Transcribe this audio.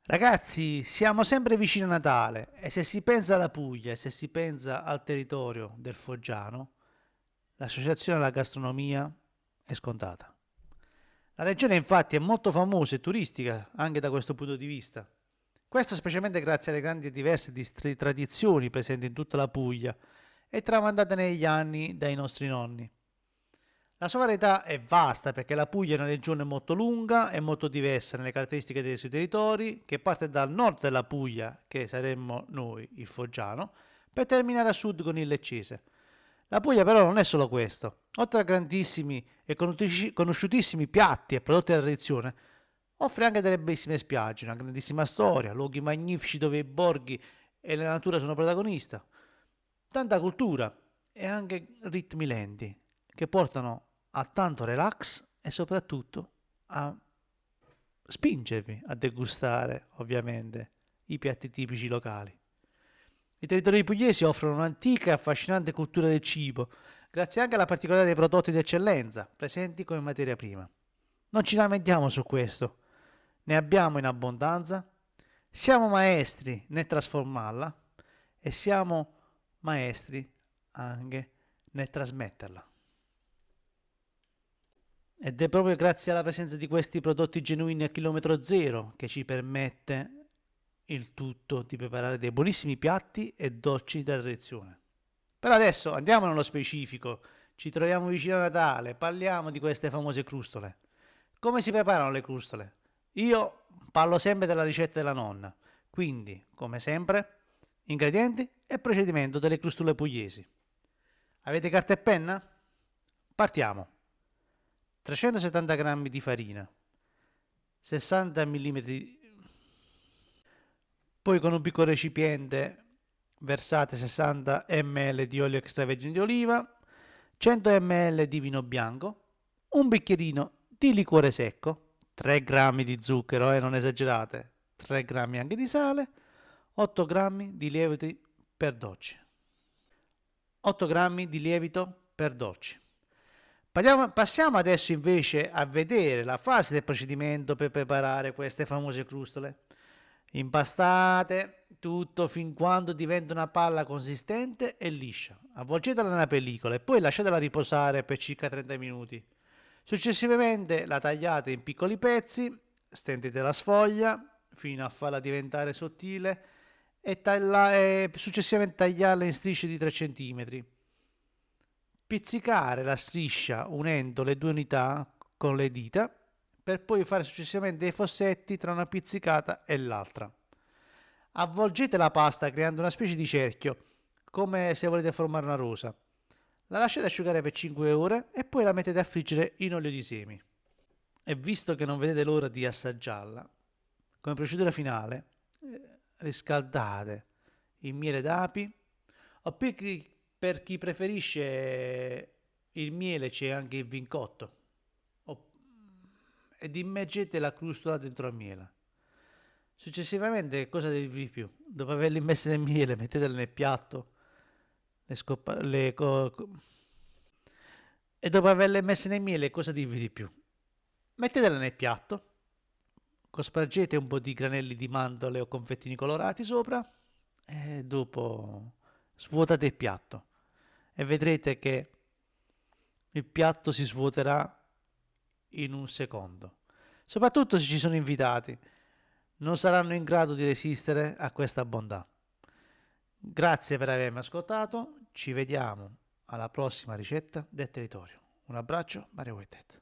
Ragazzi, siamo sempre vicini a Natale e se si pensa alla Puglia e se si pensa al territorio del Foggiano, l'associazione alla gastronomia è scontata. La regione infatti è molto famosa e turistica anche da questo punto di vista. Questo specialmente grazie alle grandi e diverse tradizioni presenti in tutta la Puglia e tramandate negli anni dai nostri nonni. La sua varietà è vasta perché la Puglia è una regione molto lunga e molto diversa nelle caratteristiche dei suoi territori, che parte dal nord della Puglia, che saremmo noi, il Foggiano, per terminare a sud con il Leccese. La Puglia però non è solo questo. Oltre a grandissimi e conosciutissimi piatti e prodotti della tradizione, offre anche delle bellissime spiagge, una grandissima storia, luoghi magnifici dove i borghi e la natura sono protagonista, tanta cultura e anche ritmi lenti che portano a tanto relax e soprattutto a spingervi a degustare, ovviamente, i piatti tipici locali. I territori pugliesi offrono un'antica e affascinante cultura del cibo, grazie anche alla particolarità dei prodotti di eccellenza presenti come materia prima. Non ci lamentiamo su questo, ne abbiamo in abbondanza, siamo maestri nel trasformarla e siamo maestri anche nel trasmetterla. Ed è proprio grazie alla presenza di questi prodotti genuini a chilometro zero che ci permette il tutto di preparare dei buonissimi piatti e dolci da tradizione. Però adesso andiamo nello specifico, ci troviamo vicino a Natale, parliamo di queste famose crustole. Come si preparano le crustole? Io parlo sempre della ricetta della nonna, quindi, come sempre, ingredienti e procedimento delle crustole pugliesi. Avete carta e penna? Partiamo. 370 g di farina, 60 mm, poi con un piccolo recipiente versate 60 ml di olio extravergine di oliva, 100 ml di vino bianco, un bicchierino di liquore secco, 3 g di zucchero, non esagerate, 3 g anche di sale, 8 g di lievito per dolci. 8 g di lievito per dolci. Passiamo adesso invece a vedere la fase del procedimento per preparare queste famose crustole. Impastate tutto fin quando diventa una palla consistente e liscia. Avvolgetela nella pellicola e poi lasciatela riposare per circa 30 minuti. Successivamente la tagliate in piccoli pezzi, stendete la sfoglia fino a farla diventare sottile e successivamente tagliarla in strisce di 3 cm. Pizzicare la striscia unendo le due unità con le dita per poi fare successivamente dei fossetti tra una pizzicata e l'altra. Avvolgete la pasta creando una specie di cerchio, come se volete formare una rosa. La lasciate asciugare per 5 ore e poi la mettete a friggere in olio di semi. E visto che non vedete l'ora di assaggiarla, come procedura finale, riscaldate il miele d'api o per chi preferisce il miele c'è anche il vincotto ed immergete la crustola dentro al miele. Successivamente, cosa devi di più? Dopo averle messe nel miele, mettetele nel piatto le scoppa- le co- e dopo averle messe nel miele, cosa dirvi di più? Mettetele nel piatto, cospargete un po' di granelli di mandorle o confettini colorati sopra e dopo svuotate il piatto e vedrete che il piatto si svuoterà in un secondo. Soprattutto se ci sono invitati, non saranno in grado di resistere a questa bontà. Grazie per avermi ascoltato, ci vediamo alla prossima ricetta del territorio. Un abbraccio, Mario Wettet.